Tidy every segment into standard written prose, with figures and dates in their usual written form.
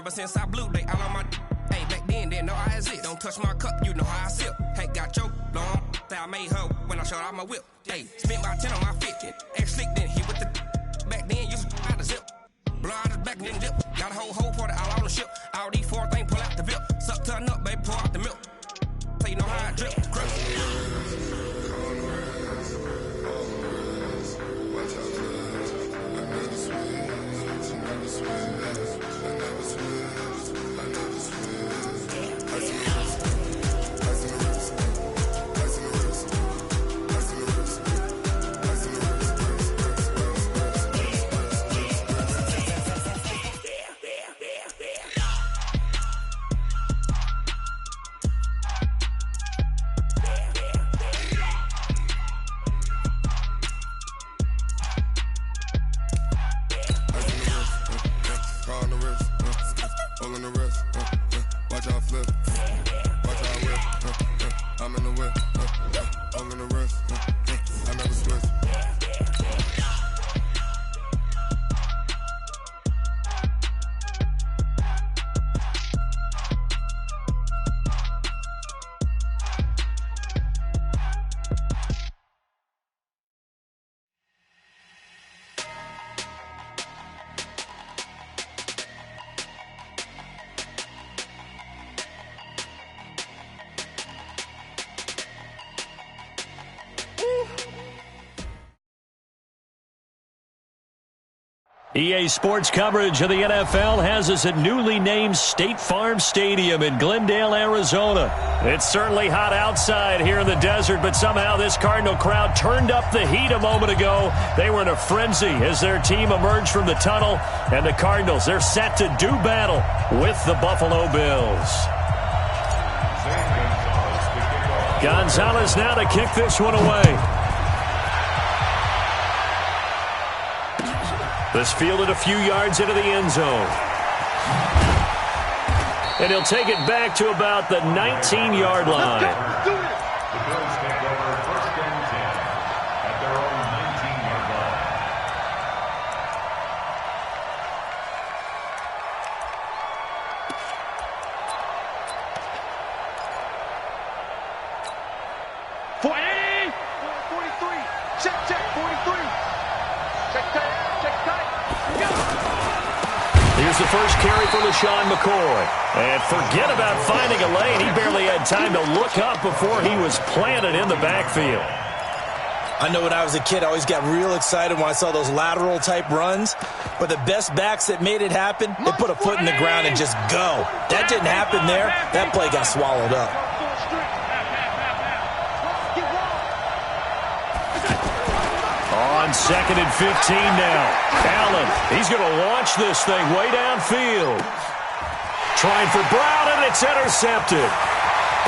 Ever since I blew, they all on my. Hey, back then, didn't know I exist. Don't touch my cup, you know how I sip. Hey, got your long. I made her when I showed out my whip. Hey, spent about 10 on my fit. Ex-slick, then hit with the. Back then, used to out the zip. Blow out his back, then dip. Got a whole party all on the ship. All these four things, pull out the VIP. Suck to a nut, baby, pour out the milk. So you know how I drip. EA Sports coverage of the NFL has us at newly named State Farm Stadium in Glendale, Arizona. It's certainly hot outside here in the desert, but somehow this Cardinal crowd turned up the heat a moment ago. They were in a frenzy as their team emerged from the tunnel, and the Cardinals, they're set to do battle with the Buffalo Bills. Gonzalez now to kick this one away. This fielded a few yards into the end zone. And he'll take it back to about the 19-yard line. The Bills take over 1st and 10 at their own 19-yard line. Here's the first carry for LaShawn McCoy. And forget about finding a lane. He barely had time to look up before he was planted in the backfield. I know when I was a kid, I always got real excited when I saw those lateral-type runs. But the best backs that made it happen, they put a foot in the ground and just go. That didn't happen there. That play got swallowed up. On 2nd and 15 now. Allen, he's going to launch this thing way downfield. Trying for Brown, and it's intercepted.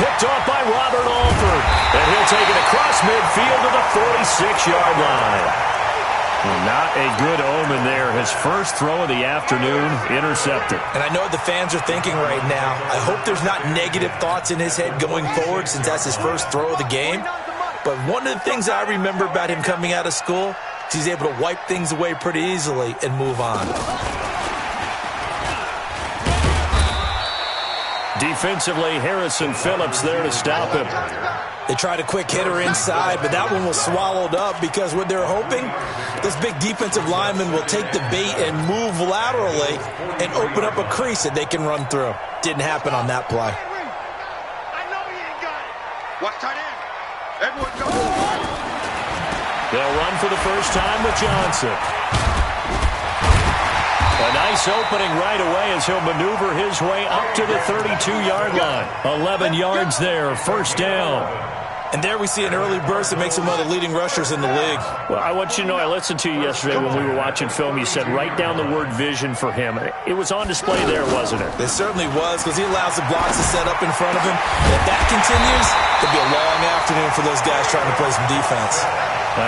Picked off by Robert Alford. And he'll take it across midfield to the 46-yard line. Well, not a good omen there. His first throw of the afternoon, intercepted. And I know what the fans are thinking right now. I hope there's not negative thoughts in his head going forward since that's his first throw of the game. But one of the things I remember about him coming out of school is he's able to wipe things away pretty easily and move on. Defensively, Harrison Phillips there to stop him. They tried a quick hitter inside, but that one was swallowed up because what they're hoping, this big defensive lineman will take the bait and move laterally and open up a crease that they can run through. Didn't happen on that play. I know he ain't got it. Watch tight end. Everyone go. They'll run for the first time with Johnson. A nice opening right away as he'll maneuver his way up to the 32-yard line. 11 yards there, first down. And there we see an early burst that makes him one of the leading rushers in the league. Well, I want you to know, I listened to you yesterday when we were watching film. You said write down the word vision for him. It was on display there, wasn't it? It certainly was, because he allows the blocks to set up in front of him. And if that continues, it'll be a long afternoon for those guys trying to play some defense.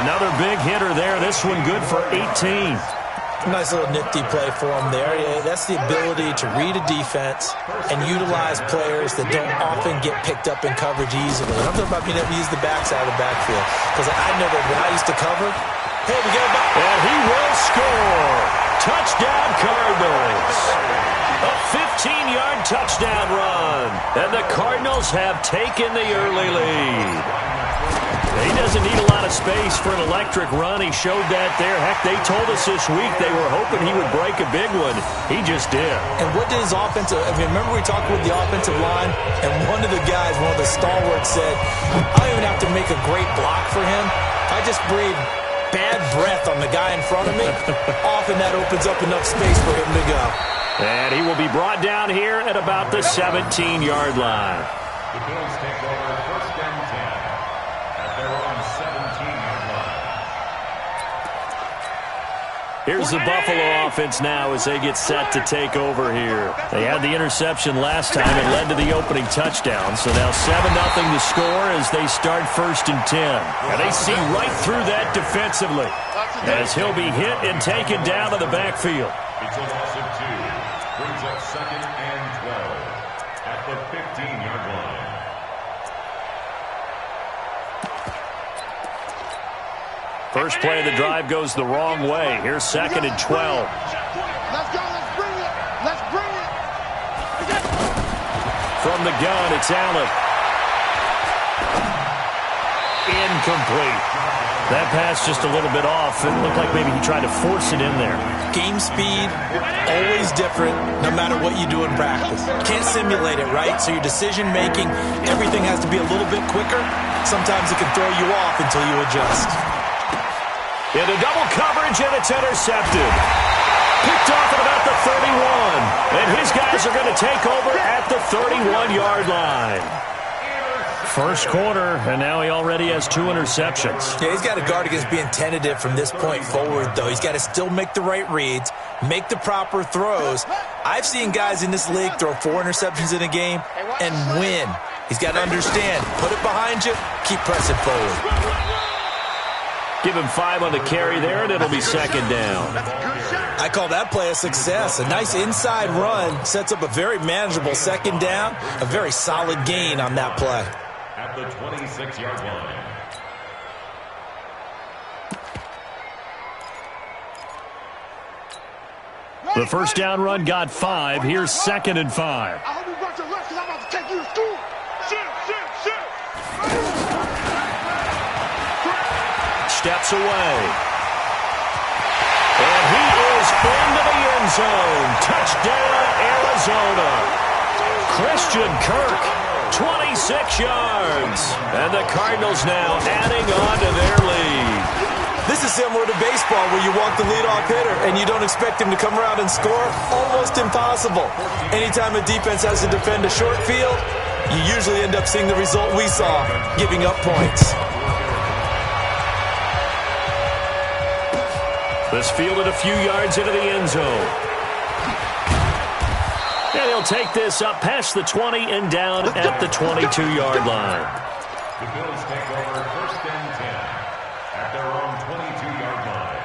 Another big hitter there. This one good for 18. Nice little nifty play for him there. Yeah, that's the ability to read a defense and utilize players that don't often get picked up in coverage easily. And I'm talking about being able to use the backside of the backfield. Because I know that when I used to cover, hey, we got a back. And he will score. Touchdown, Cardinals. A 15-yard touchdown run. And the Cardinals have taken the early lead. He doesn't need a lot of space for an electric run. He showed that there. Heck, they told us this week they were hoping he would break a big one. He just did. And what did his offensive – remember we talked with the offensive line, and one of the guys, one of the stalwarts said, I don't even have to make a great block for him. I just breathe bad breath on the guy in front of me. Often that opens up enough space for him to go. And he will be brought down here at about the 17-yard line. The Bills take over first and 10 at their own 17-yard line. Here's the Buffalo offense now as they get set to take over here. They had the interception last time and led to the opening touchdown. So now 7-0 to score as they start first and 10. And they see right through that defensively as he'll be hit and taken down to the backfield. It's a loss of 2. Brings up second and 12 at the 15-yard line. First play of the drive goes the wrong way. Here's second and 12. Let's go. Let's bring it. Let's bring it. From the gun, it's Allen. Incomplete. That pass just a little bit off. It looked like maybe he tried to force it in there. Game speed, always different, no matter what you do in practice. You can't simulate it, right? So your decision-making, everything has to be a little bit quicker. Sometimes it can throw you off until you adjust. Into double coverage, and it's intercepted. Picked off at about the 31. And his guys are going to take over at the 31-yard line. First quarter, and now he already has 2 interceptions. Yeah, he's got to guard against being tentative from this point forward, though. He's got to still make the right reads, make the proper throws. I've seen guys in this league throw 4 interceptions in a game and win. He's got to understand, put it behind you, keep pressing forward. Give him 5 on the carry there, and it'll be second down. I call that play a success. A nice inside run sets up a very manageable second down, a very solid gain on that play. At the 26-yard line. The first down run got 5. Here's second and 5. I hope you brought your lunch because I'm about to take you to school. Shoot. Steps away. And he is into the end zone. Touchdown, Arizona. Christian Kirk, 26 yards. And the Cardinals now adding on to their lead. This is similar to baseball where you walk the leadoff hitter and you don't expect him to come around and score. Almost impossible. Anytime a defense has to defend a short field, you usually end up seeing the result we saw, giving up points. This fielded a few yards into the end zone. And he'll take this up past the 20 and down at the 22-yard line. The Bills take over first and 10 at their own 22-yard line.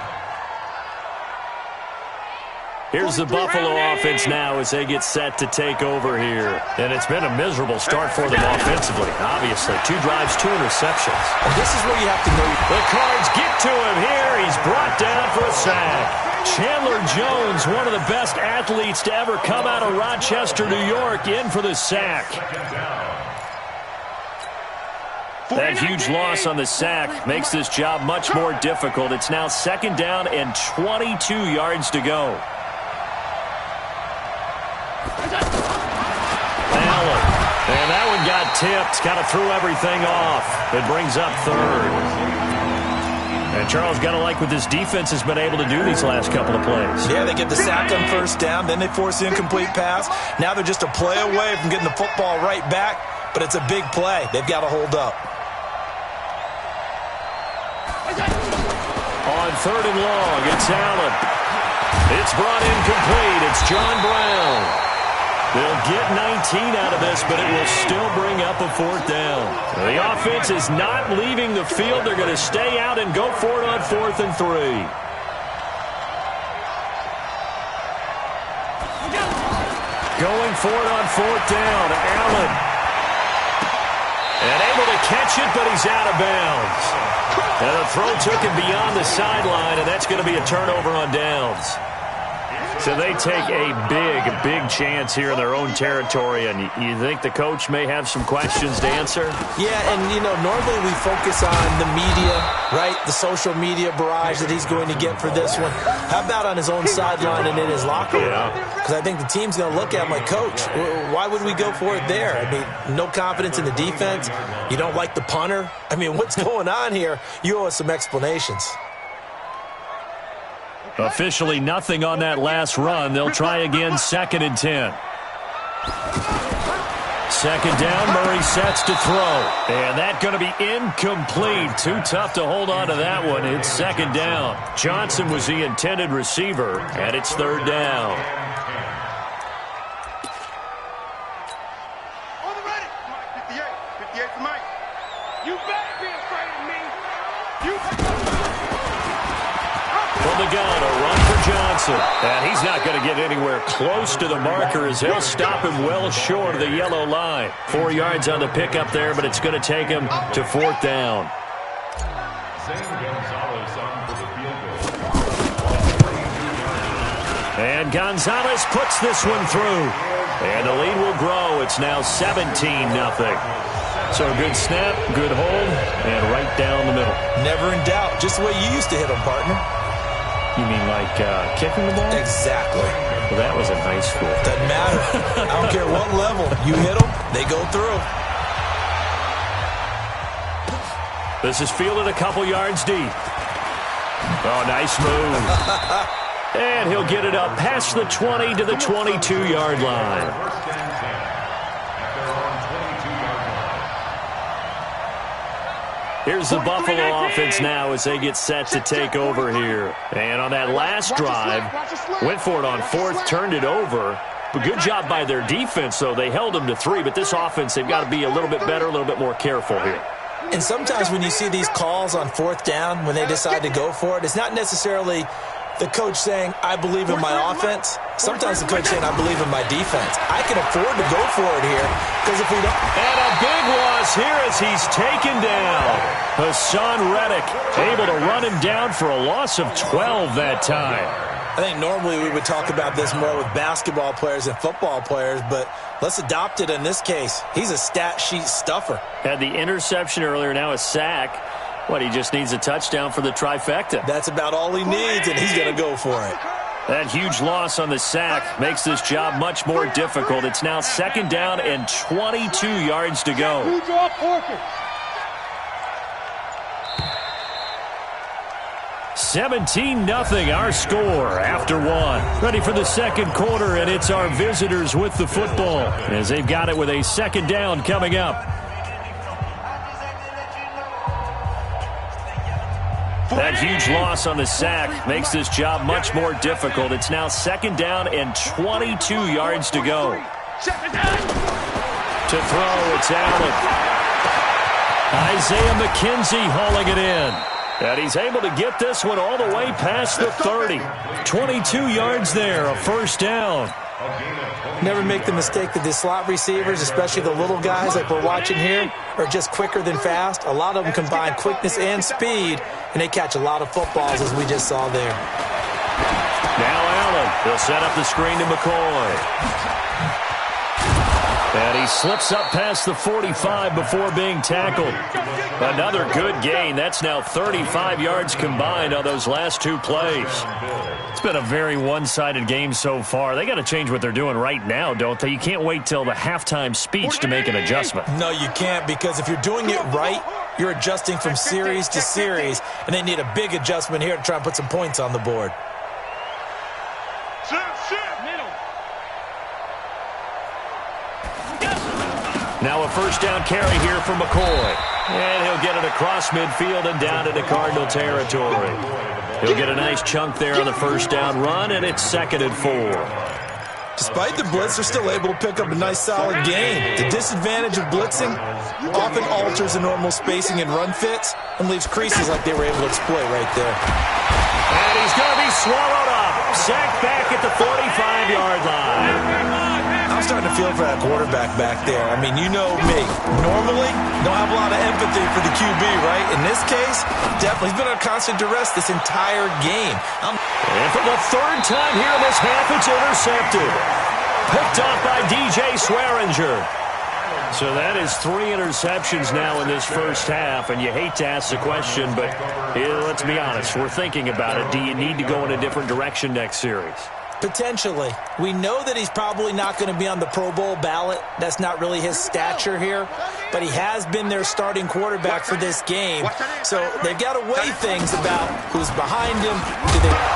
Here's the Buffalo offense now as they get set to take over here. And it's been a miserable start for them offensively, obviously. 2 drives, 2 interceptions. And this is where you have to know. The Cards get to him here. He's brought down for a sack. Chandler Jones, one of the best athletes to ever come out of Rochester, New York, in for the sack. That huge loss on the sack makes this job much more difficult. It's now second down and 22 yards to go. Allen. And that one got tipped. Kind of threw everything off. It brings up third. And Charles, got to like what this defense has been able to do these last couple of plays. Yeah, they get the sack on first down, then they force the incomplete pass. Now they're just a play away from getting the football right back, but it's a big play. They've got to hold up. On third and long, it's Allen. It's brought incomplete. It's John Brown. They'll get 19 out of this, but it will still bring up a fourth down. The offense is not leaving the field. They're going to stay out and go for it on 4th and 3. Going for it on 4th down. Allen. And able to catch it, but he's out of bounds. And the throw took him beyond the sideline, and that's going to be a turnover on downs. It's a So they take a big chance here in their own territory, and you think the coach may have some questions to answer? Yeah, and, normally we focus on the media, right? The social media barrage that he's going to get for this one. How about on his own sideline and in his locker room? Because I think the team's going to look at him like, Coach, why would we go for it there? I mean, no confidence in the defense. You don't like the punter? I mean, what's going on here? You owe us some explanations. Officially nothing on that last run. They'll try again, 2nd and 10. 2nd down, Murray sets to throw. And that's going to be incomplete. Too tough to hold on to that one. It's 2nd down. Johnson was the intended receiver, and it's 3rd down. On the ready. 58 for Mike. You better be afraid of me. From the gun, a run for Johnson. And he's not going to get anywhere close to the marker as he'll stop him well short of the yellow line. 4 yards on the pickup there, but it's going to take him to 4th down. And Gonzalez puts this one through. And the lead will grow. It's now 17-0. So a good snap, good hold, and right down the middle. Never in doubt. Just the way you used to hit them, partner. You mean like kicking the ball? Exactly. Well, that was in high school. Doesn't matter. I don't care what level. You hit them, they go through. This is fielded a couple yards deep. Oh, nice move. And he'll get it up past the 20 to the 22-yard line. Here's the Buffalo offense now as they get set to take over here. And on that last drive, went for it on 4th, turned it over. But good job by their defense, though. They held them to 3, but this offense, they've got to be a little bit better, a little bit more careful here. And sometimes when you see these calls on 4th down, when they decide to go for it, it's not necessarily the coach saying, I believe in my offense. Sometimes the coach saying, I believe in my defense. I can afford to go for it here, because if we don't... And a big loss here as he's taken down. Hassan Reddick able to run him down for a loss of 12 that time. I think normally we would talk about this more with basketball players and football players, but let's adopt it in this case. He's a stat sheet stuffer. Had the interception earlier, now a sack. What, he just needs a touchdown for the trifecta. That's about all he needs, and he's going to go for it. That huge loss on the sack makes this job much more difficult. It's now 2nd down and 22 yards to go. 17-0 our score after 1. Ready for the 2nd quarter, and it's our visitors with the football as they've got it with a 2nd down coming up. That huge loss on the sack makes this job much more difficult. It's now 2nd down and 22 yards to go. To throw, it's Allen. Isaiah McKenzie hauling it in. And he's able to get this one all the way past the 30. 22 yards there, a 1st down. Never make the mistake that the slot receivers, especially the little guys like we're watching here, are just quicker than fast. A lot of them combine quickness and speed, and they catch a lot of footballs, as we just saw there. Now Allen, they'll set up the screen to McCoy. And he slips up past the 45 before being tackled. Another good gain. That's now 35 yards combined on those last 2 plays. It's been a very one-sided game so far. They got to change what they're doing right now, don't they? You can't wait till the halftime speech to make an adjustment. No, you can't, because if you're doing it right, you're adjusting from series to series, and they need a big adjustment here to try and put some points on the board. Now a 1st down carry here for McCoy. And he'll get it across midfield and down into Cardinal territory. He'll get a nice chunk there on the 1st down run, and it's 2nd and 4. Despite the blitz, they're still able to pick up a nice solid gain. The disadvantage of blitzing often alters the normal spacing and run fits and leaves creases like they were able to exploit right there. And he's going to be swallowed up. Sacked back at the 45-yard line. I'm starting to feel for that quarterback back there. I mean, you know me. Normally, don't have a lot of empathy for the QB, right? In this case, definitely. He's been under constant duress this entire game. And for the third time here in this half, it's intercepted. Picked off by DJ Swearinger. So that is 3 interceptions now in this first half, and you hate to ask the question, but let's be honest, we're thinking about it. Do you need to go in a different direction next series? Potentially. We know that he's probably not going to be on the Pro Bowl ballot. That's not really his stature here. But he has been their starting quarterback for this game. So they've got to weigh things about who's behind him.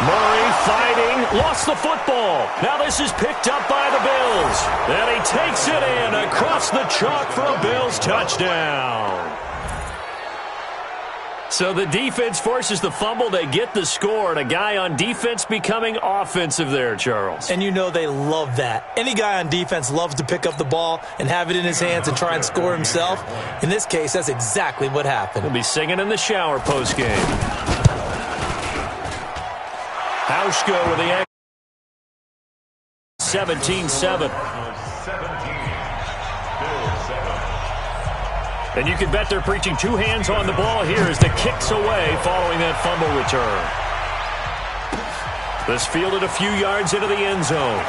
Murray fighting. Lost the football. Now this is picked up by the Bills. And he takes it in across the chalk for a Bills touchdown. So the defense forces the fumble. They get the score, and a guy on defense becoming offensive there, Charles. And you know they love that. Any guy on defense loves to pick up the ball and have it in his hands and try and score himself. In this case, that's exactly what happened. We'll be singing in the shower postgame. Hauschka with the 17-7. And you can bet they're preaching 2 hands on the ball here as the kick's away following that fumble return. This fielded a few yards into the end zone.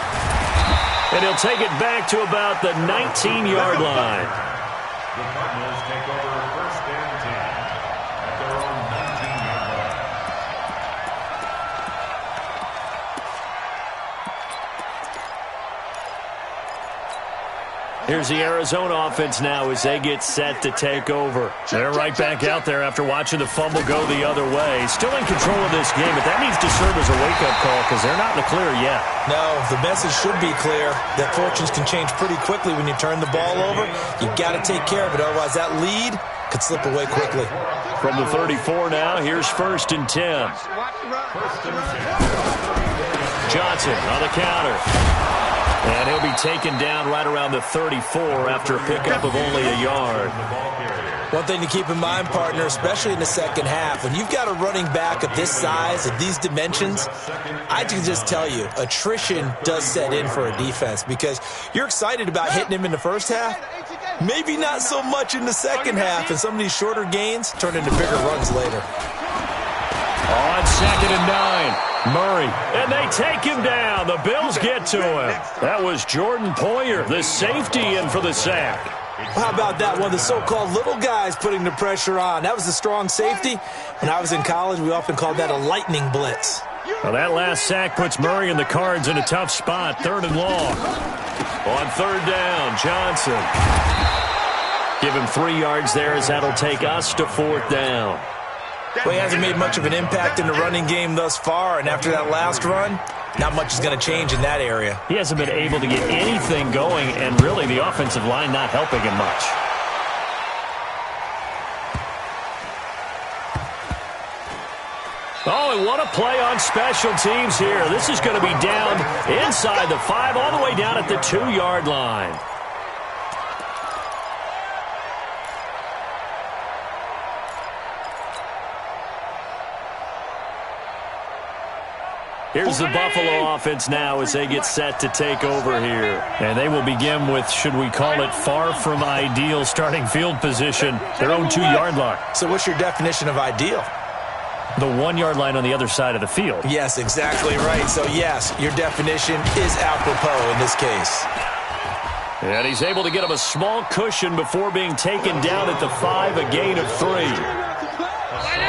And he'll take it back to about the 19-yard line. The Cardinals take over 1st and 10 at their own 19-yard line. Here's the Arizona offense now as they get set to take over. They're right back out there after watching the fumble go the other way. Still in control of this game, but that needs to serve as a wake-up call because they're not in the clear yet. No, the message should be clear that fortunes can change pretty quickly when you turn the ball over. You've got to take care of it, otherwise that lead could slip away quickly. From the 34 now, here's 1st and 10. Johnson on the counter. And he'll be taken down right around the 34 after a pickup of only a yard. One thing to keep in mind, partner, especially in the second half, when you've got a running back of this size, of these dimensions, I can just tell you, attrition does set in for a defense because you're excited about hitting him in the first half, maybe not so much in the second half, and some of these shorter gains turn into bigger runs later. On 2nd and 9. Murray, and they take him down. The Bills get to him. That was Jordan Poyer, the safety, in for the sack. How about that one? The so-called little guys putting the pressure on. That was a strong safety. When I was in college, we often called that a lightning blitz. Well, that last sack puts Murray and the Cards in a tough spot. 3rd and long. On 3rd down, Johnson. Give him 3 yards there as that'll take us to 4th down. Well, he hasn't made much of an impact in the running game thus far, and after that last run, not much is going to change in that area. He hasn't been able to get anything going, and really the offensive line not helping him much. Oh, and what a play on special teams here. This is going to be down inside the 5, all the way down at the 2-yard line. Here's the Buffalo offense now as they get set to take over here. And they will begin with, should we call it, far from ideal starting field position, their own 2-yard line. So what's your definition of ideal? The 1-yard line on the other side of the field. Yes, exactly right. So, yes, your definition is apropos in this case. And he's able to get him a small cushion before being taken down at the 5, a gain of 3.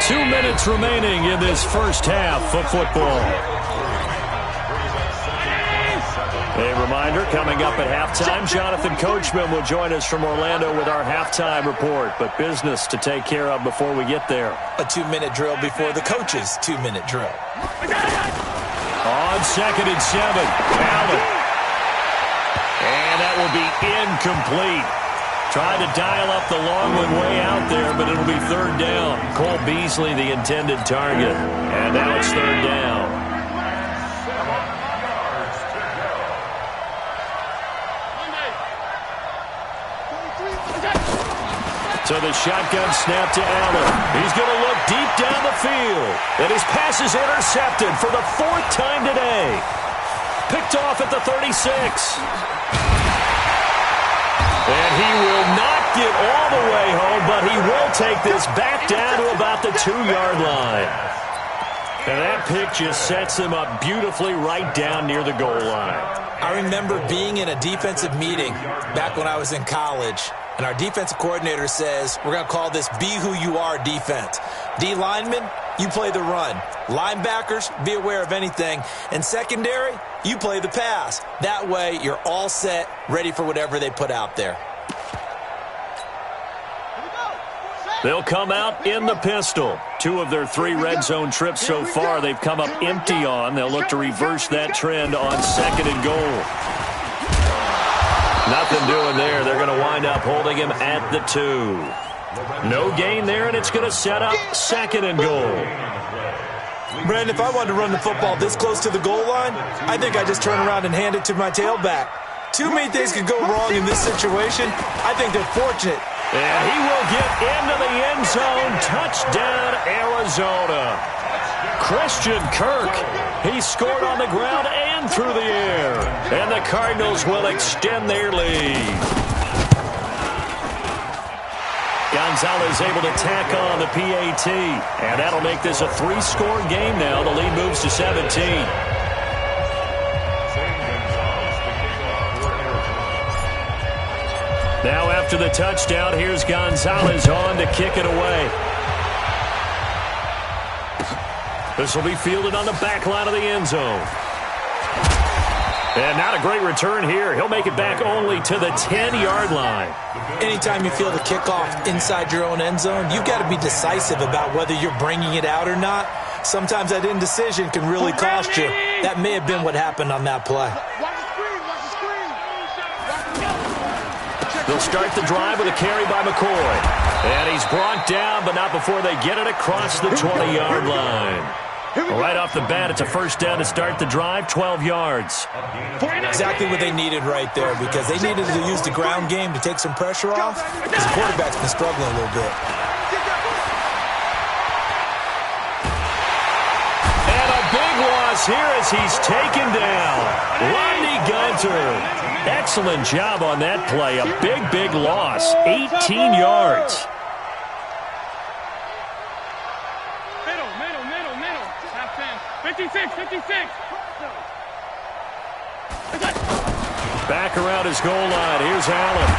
2 minutes remaining in this first half of football. A reminder, coming up at halftime, Jonathan Coachman will join us from Orlando with our halftime report. But business to take care of before we get there. A 2-minute drill before the coach's 2-minute drill. On 2nd and 7, Allen. And that will be incomplete. Tried to dial up the long one way out there, but it'll be 3rd down. Cole Beasley, the intended target. And now it's 3rd down. So the shotgun snap to Allen. He's going to look deep down the field. And his pass is intercepted for the 4th time today. Picked off at the 36. And he will not get all the way home, but he will take this back down to about the 2-yard line. And that pick just sets them up beautifully right down near the goal line. I remember being in a defensive meeting back when I was in college, and our defensive coordinator says, we're going to call this Be Who You Are defense. D linemen, you play the run. Linebackers, be aware of anything. And secondary, you play the pass. That way, you're all set, ready for whatever they put out there. They'll come out in the pistol. 2 of their 3 red zone trips so far, they've come up empty on. They'll look to reverse that trend on 2nd and goal. Nothing doing there. They're going to wind up holding him at the 2. No gain there, and it's going to set up 2nd and goal. Brandon, if I wanted to run the football this close to the goal line, I think I'd just turn around and hand it to my tailback. Too many things could go wrong in this situation. I think they're fortunate. And he will get into the end zone. Touchdown, Arizona. Christian Kirk. He scored on the ground and through the air. And the Cardinals will extend their lead. Gonzalez able to tack on the PAT. And that'll make this a 3-score game now. The lead moves to 17. Now after the touchdown, here's Gonzalez on to kick it away. This will be fielded on the back line of the end zone. And not a great return here. He'll make it back only to the 10-yard line. Anytime you field a kickoff inside your own end zone, you've got to be decisive about whether you're bringing it out or not. Sometimes that indecision can really cost you. That may have been what happened on that play. They'll start the drive with a carry by McCoy. And he's brought down, but not before they get it across the 20-yard line. Right off the bat, it's a first down to start the drive, 12 yards. Exactly what they needed right there, because they needed to use the ground game to take some pressure off, because the quarterback's been struggling a little bit. And a big loss here as he's taken down. Rodney Gunter. Excellent job on that play. A big, big loss. 18 yards. Middle. Half 10. 56. Back around his goal line. Here's Allen.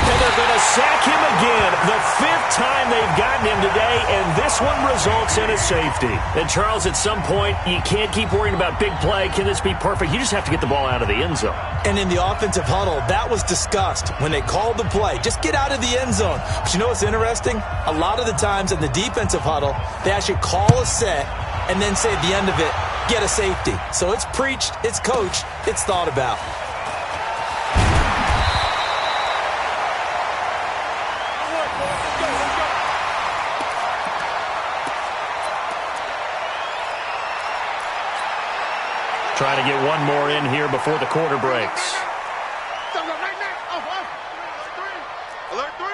And they're going to sack him again. The 5th time they've gotten him today, and this one results in a safety. And, Charles, at some point, you can't keep worrying about big play. Can this be perfect? You just have to get the ball out of the end zone. And in the offensive huddle, that was discussed when they called the play. Just get out of the end zone. But you know what's interesting? A lot of the times in the defensive huddle, they actually call a set and then say at the end of it, get a safety. So it's preached, it's coached, it's thought about. Trying to get one more in here before the quarter breaks. Alert 3.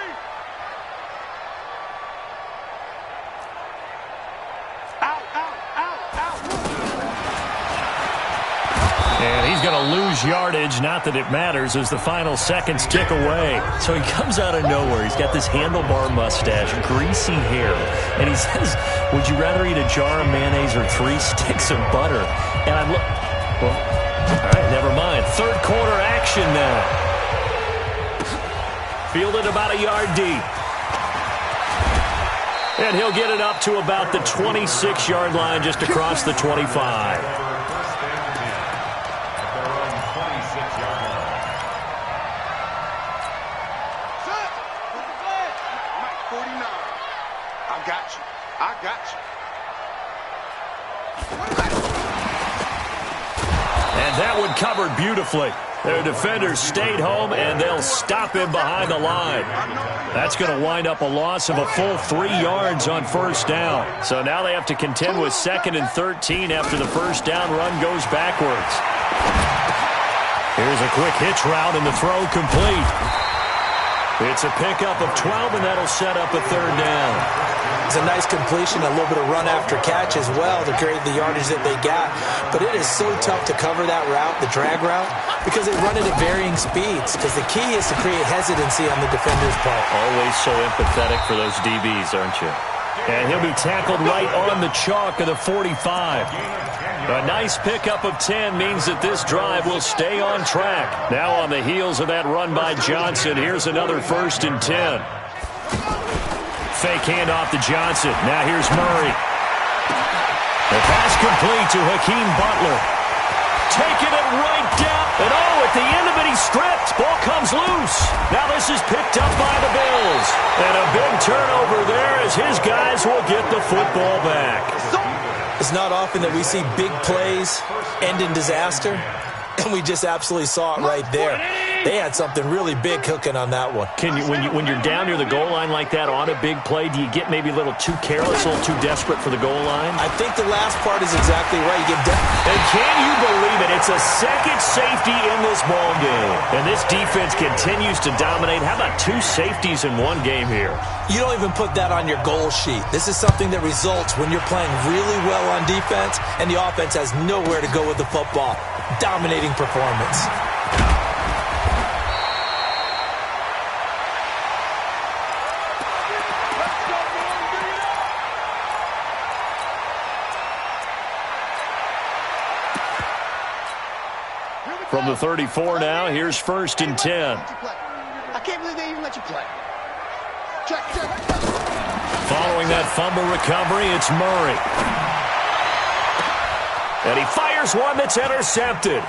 And he's going to lose yardage. Not that it matters as the final seconds tick away. So he comes out of nowhere. He's got this handlebar mustache, greasy hair. And he says, would you rather eat a jar of mayonnaise or 3 sticks of butter? And I'm looking. Well, all right, never mind. 3rd quarter action now. Fielded about a yard deep. And he'll get it up to about the 26-yard line just across the 25. I got you. And that one covered beautifully. Their defenders stayed home, and they'll stop him behind the line. That's going to wind up a loss of a full 3 yards on first down. So now they have to contend with 2nd and 13 after the first down run goes backwards. Here's a quick hitch route, and the throw complete. It's a pickup of 12, and that'll set up a 3rd down. It's a nice completion, a little bit of run after catch as well to create the yardage that they got. But it is so tough to cover that route, the drag route, because they run it at varying speeds. Because the key is to create hesitancy on the defender's part. Always so empathetic for those DBs, aren't you? And he'll be tackled right on the chalk of the 45. A nice pickup of 10 means that this drive will stay on track. Now on the heels of that run by Johnson, here's another 1st and 10. Fake handoff to Johnson. Now here's Murray. The pass complete to Hakeem Butler. Taking it right down. And at the end of it, he's stripped. Ball comes loose. Now this is picked up by the Bills. And a big turnover there as his guys will get the football back. It's not often that we see big plays end in disaster, and we just absolutely saw it right there. They had something really big cooking on that one. When you're down near the goal line like that on a big play, do you get maybe a little too careless, a little too desperate for the goal line? I think the last part is exactly right. You get and can you believe it? It's a second safety in this ball game. And this defense continues to dominate. How about 2 safeties in one game here? You don't even put that on your goal sheet. This is something that results when you're playing really well on defense and the offense has nowhere to go with the football. Dominating performance. From the 34 now, here's 1st and 10. I can't believe they even let you play. Check. Following that fumble recovery, it's Murray. And he fires one that's intercepted.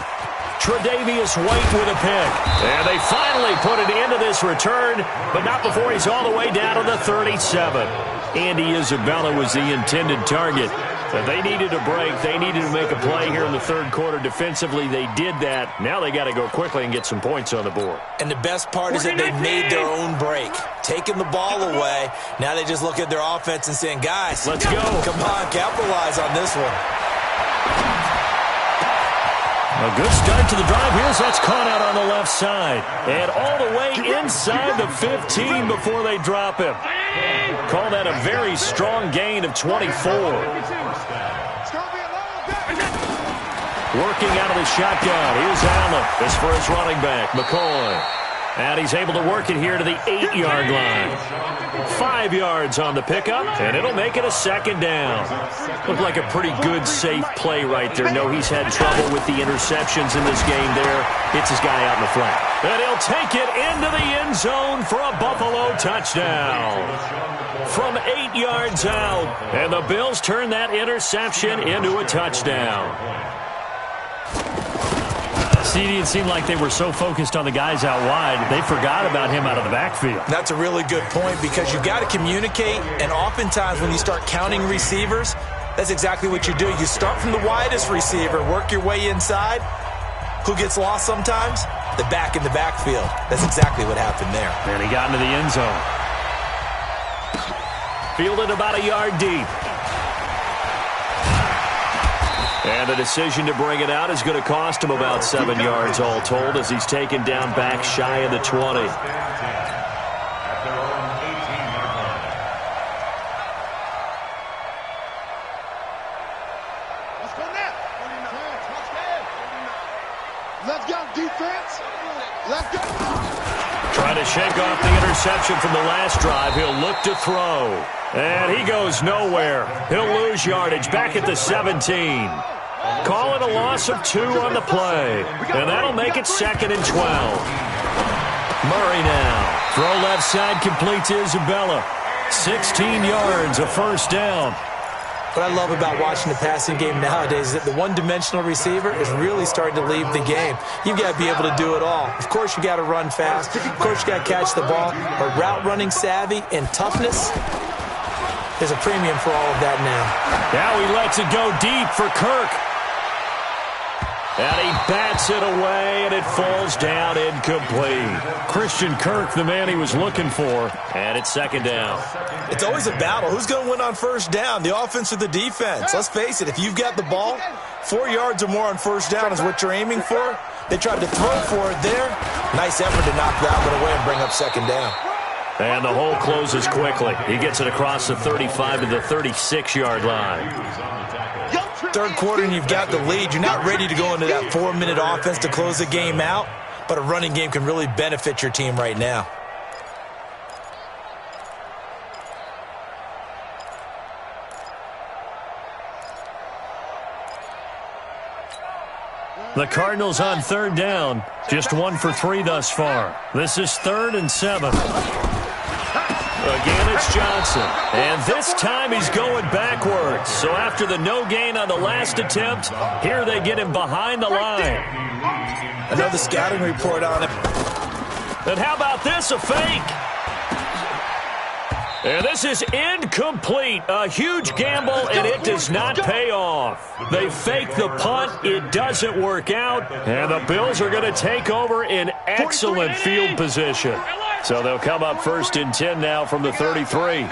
Tre'Davious White with a pick. And they finally put an end to this return, but not before he's all the way down to the 37. Andy Isabella was the intended target. But they needed a break. They needed to make a play here in the 3rd quarter. Defensively, they did that. Now they got to go quickly and get some points on the board. And the best part is that they made their own break. Taking the ball away. Now they just look at their offense and saying, guys, let's go. Come on, capitalize on this one. A good start to the drive. Here's that's caught out on the left side. And all the way inside the 15 before they drop him. Call that a very strong gain of 24. Working out of the shotgun. Here's Allen. This for his running back, McCoy. And he's able to work it here to the 8-yard line. 5 yards on the pickup, and it'll make it a 2nd down. Looked like a pretty good, safe play right there. No, he's had trouble with the interceptions in this game there. Hits his guy out in the flat. And he'll take it into the end zone for a Buffalo touchdown. From 8 yards out, and the Bills turn that interception into a touchdown. It seemed like they were so focused on the guys out wide, they forgot about him out of the backfield. That's a really good point because you've got to communicate, and oftentimes when you start counting receivers, that's exactly what you do. You start from the widest receiver, work your way inside. Who gets lost sometimes? The back in the backfield. That's exactly what happened there. And he got into the end zone. Fielded about a yard deep. And the decision to bring it out is going to cost him about 7 yards all told as he's taken down back shy of the 20. Let's go, defense. Let's go. Trying to shake off the interception from the last drive. He'll look to throw. And he goes nowhere. He'll lose yardage back at the 17. Call it a loss of 2 on the play. And that'll make it 2nd and 12. Murray now. Throw left side complete to Isabella. 16 yards, a 1st down. What I love about watching the passing game nowadays is that the one-dimensional receiver is really starting to leave the game. You've got to be able to do it all. Of course, you got to run fast. Of course, you got to catch the ball. But route running savvy and toughness, there's a premium for all of that now. Now he lets it go deep for Kirk. And he bats it away, and it falls down incomplete. Christian Kirk, the man he was looking for, and it's 2nd down. It's always a battle. Who's going to win on 1st down, the offense or the defense? Let's face it, if you've got the ball, 4 yards or more on 1st down is what you're aiming for. They tried to throw for it there. Nice effort to knock that one away and bring up 2nd down. And the hole closes quickly. He gets it across the 35 to the 36-yard line. 3rd quarter and you've got the lead. You're not ready to go into that 4-minute offense to close the game out, but a running game can really benefit your team right now. The Cardinals on 3rd down, just 1 for 3 thus far. This is 3rd and 7. Again, it's Johnson. And this time he's going backwards. So after the no gain on the last attempt, here they get him behind the line. Another scouting report on him. And how about this, a fake? And this is incomplete. A huge gamble, and it does not pay off. They fake the punt. It doesn't work out. And the Bills are going to take over in excellent field position. So they'll come up 1st and 10 now from the 33.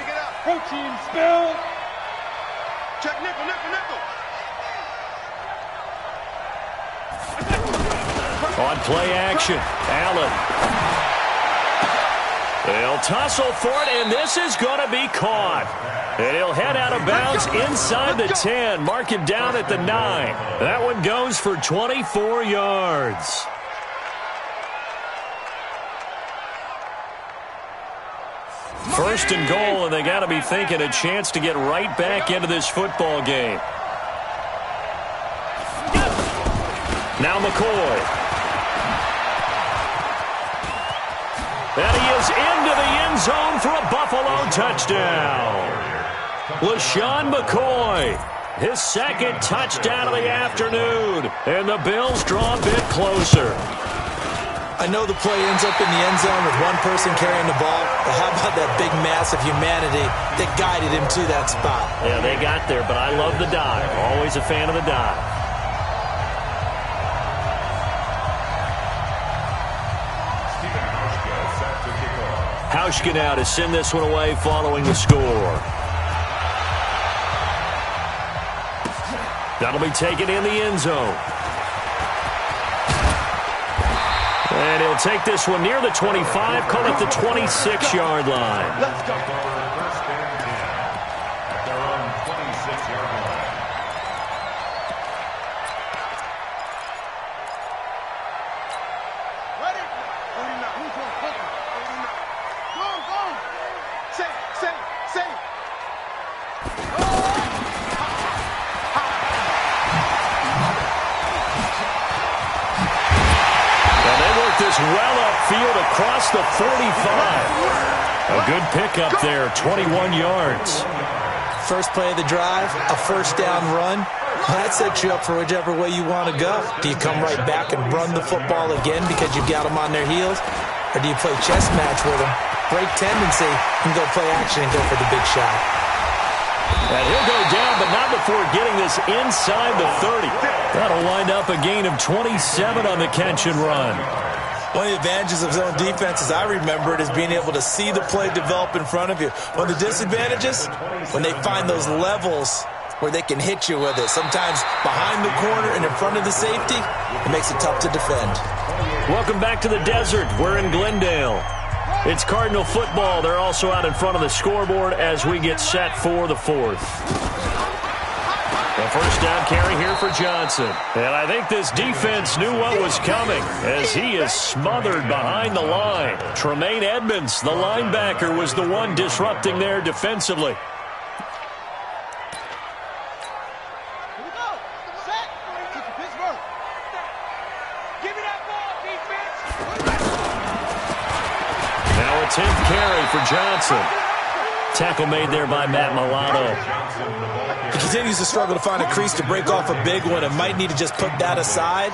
On play action, Allen. They'll tussle for it, and this is going to be caught. And he'll head out of bounds inside the 10. Mark him down at the 9. That one goes for 24 yards. First and goal, and they got to be thinking a chance to get right back into this football game. Now McCoy. And he is into the end zone for a Buffalo touchdown. LaShawn McCoy, his 2nd touchdown of the afternoon. And the Bills draw a bit closer. I know the play ends up in the end zone with one person carrying the ball, but how about that big mass of humanity that guided him to that spot? Yeah, they got there, but I love the dive. Always a fan of the dive. Hauschka now to send this one away following the score. That'll be taken in the end zone. And he'll take this one near the 25, call it the 26-yard line. Let's go for 1st and 10 at their own 26-yard line. Ready? Go. Say. This well upfield across the 45. A good pickup there, 21 yards. First play of the drive, a 1st down run. That sets you up for whichever way you want to go. Do you come right back and run the football again because you've got them on their heels? Or do you play chess match with them, break tendency, and go play action and go for the big shot? And he'll go down, but not before getting this inside the 30. That'll wind up a gain of 27 on the catch and run. One of the advantages of zone defense, as I remember it, is being able to see the play develop in front of you. One of the disadvantages, when they find those levels where they can hit you with it, sometimes behind the corner and in front of the safety, it makes it tough to defend. Welcome back to the desert. We're in Glendale. It's Cardinal football. They're also out in front of the scoreboard as we get set for the 4th. The 1st down carry here for Johnson. And I think this defense knew what was coming as he is smothered behind the line. Tremaine Edmonds, the linebacker, was the one disrupting there defensively. Now a 10th carry for Johnson. Tackle made there by Matt Milano. He continues to struggle to find a crease to break off a big one and might need to just put that aside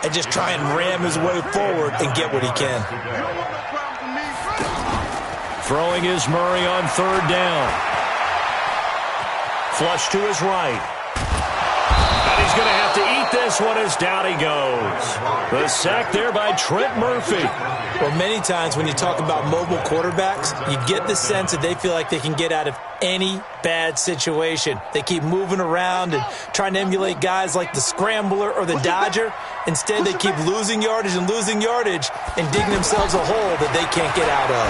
and just try and ram his way forward and get what he can. Throwing is Murray on 3rd down. Flush to his right. And he's going to have to eat this one as down he goes. The sack there by Trent Murphy. Well, many times when you talk about mobile quarterbacks, you get the sense that they feel like they can get out of any bad situation. They keep moving around and trying to emulate guys like the Scrambler or the Dodger. Instead, they keep losing yardage and digging themselves a hole that they can't get out of.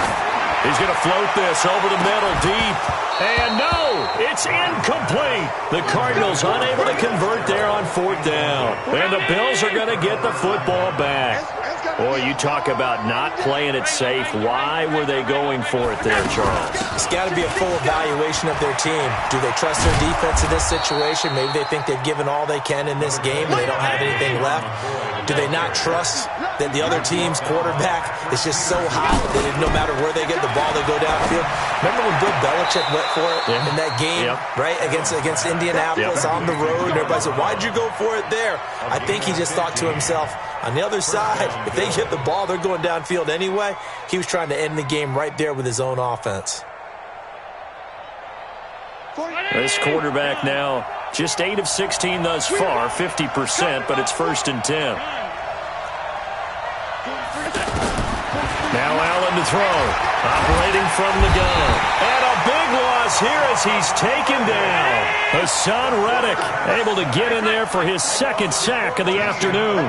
He's going to float this over the middle deep. And no, it's incomplete. The Cardinals unable to convert there on 4th down. And the Bills are going to get the football back. Boy, you talk about not playing it safe. Why were they going for it there, Charles? It's got to be a full evaluation of their team. Do they trust their defense in this situation? Maybe they think they've given all they can in this game and they don't have anything left. Do they not trust that the other team's quarterback is just so hot that no matter where they get the ball, they go downfield? Remember when Bill Belichick went for it in that game, right, against Indianapolis on the road? And everybody said, why'd you go for it there? I think he just thought to himself, on the other side, if they get the ball, they're going downfield anyway. He was trying to end the game right there with his own offense. This quarterback now just 8 of 16 thus far, 50%, but it's 1st and 10. Now Allen to throw, operating from the gun. And a big loss here as he's taken down. Hassan Reddick able to get in there for his 2nd sack of the afternoon.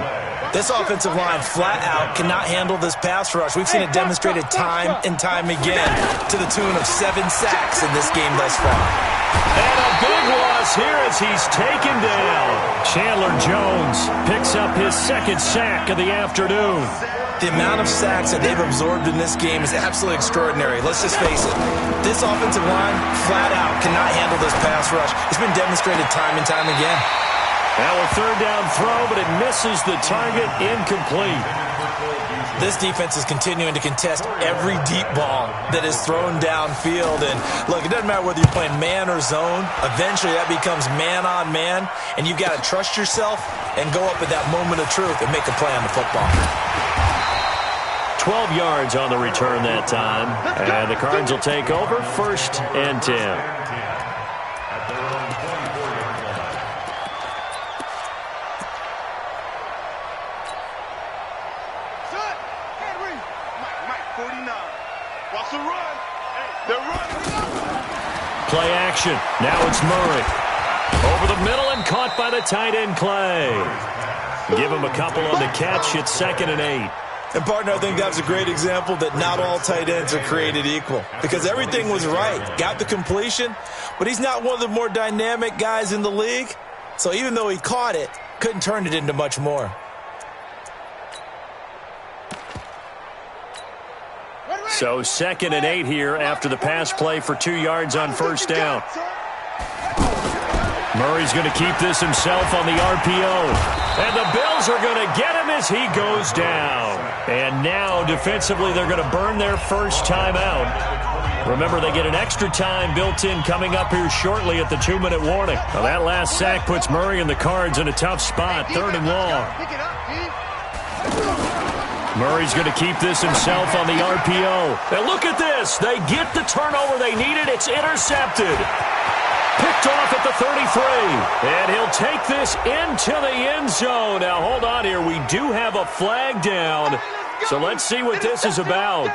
This offensive line flat out cannot handle this pass rush. We've seen it demonstrated time and time again to the tune of 7 sacks in this game thus far. And a big loss here as he's taken down. Chandler Jones picks up his 2nd sack of the afternoon. The amount of sacks that they've absorbed in this game is absolutely extraordinary. Let's just face it. This offensive line flat out cannot handle this pass rush. It's been demonstrated time and time again. Now a 3rd down throw, but it misses the target, incomplete. This defense is continuing to contest every deep ball that is thrown downfield. And look, it doesn't matter whether you're playing man or zone. Eventually that becomes man on man, and you've got to trust yourself and go up at that moment of truth and make a play on the football. 12 yards on the return that time. And the Cards will take over, 1st and 10. Play action. Now it's Murray. Over the middle and caught by the tight end Clay. Give him a couple on the catch. It's 2nd and 8. And, partner, I think that was a great example that not all tight ends are created equal. Because everything was right. Got the completion, but he's not one of the more dynamic guys in the league. So even though he caught it, couldn't turn it into much more. So 2nd and 8 here after the pass play for 2 yards on 1st down. Murray's going to keep this himself on the RPO. And the Bills are going to get him as he goes down. And now defensively they're going to burn their first timeout. Remember, they get an extra time built in coming up here shortly at the 2-minute warning. Now, that last sack puts Murray and the Cards in a tough spot, 3rd and long. Murray's going to keep this himself on the RPO. And look at this. They get the turnover they needed. It's intercepted. Picked off at the 33. And he'll take this into the end zone. Now, hold on here. We do have a flag down. So let's see what this is about.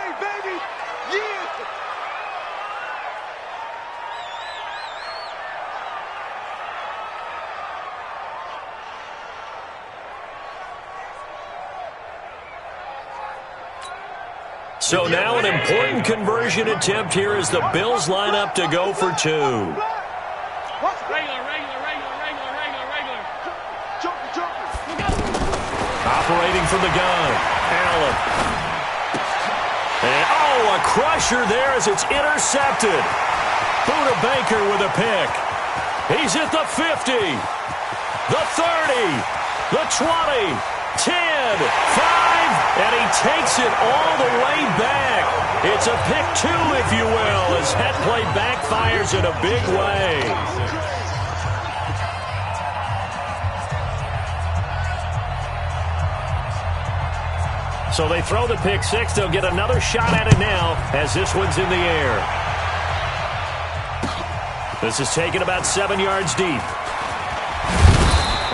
So now an important conversion attempt here as the Bills line up to go for 2. Regular. Operating from the gun, Allen. And, a crusher there as it's intercepted. Buda Baker with a pick. He's at the 50, the 30, the 20, 10, 5, and he takes it all the way back. It's a pick 2, if you will, as that play backfires in a big way. So they throw the pick 6. They'll get another shot at it now as this one's in the air. This is taken about 7 yards deep.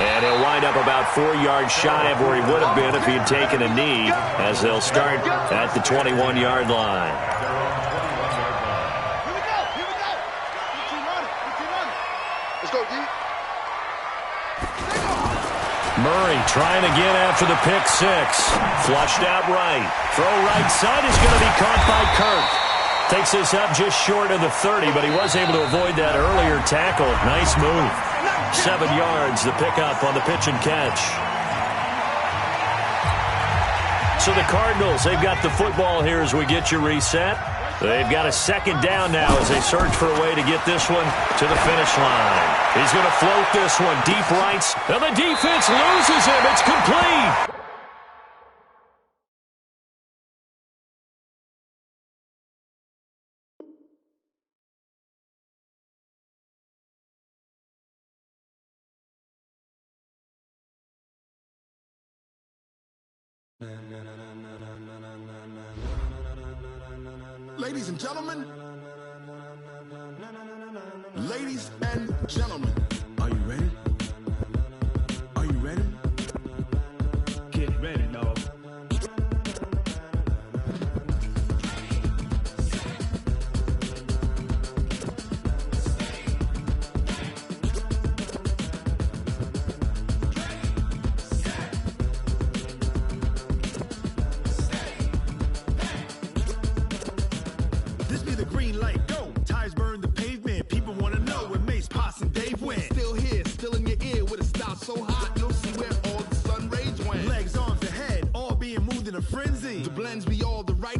And he'll wind up about 4 yards shy of where he would have been if he had taken a knee, as they'll start at the 21-yard line. Let's go, D. Murray trying again after the pick 6. Flushed out right. Throw right side is going to be caught by Kirk. Takes this up just short of the 30, but he was able to avoid that earlier tackle. Nice move. 7 yards, the pickup on the pitch and catch. So the Cardinals, they've got the football here as we get you reset. They've got a second down now as they search for a way to get this one to the finish line. He's going to float this one deep right, and the defense loses him. It's complete. Ladies and gentlemen, ladies and gentlemen, are you ready? Are you ready? Get ready, dog. This be the green light, go. Tires burn the pavement. People want to know where Mace, Poss, and Dave went. Still here, still in your ear with a style so hot, you'll see where all the sun rays went. Legs, arms, and head, all being moved in a frenzy. The blends be all the right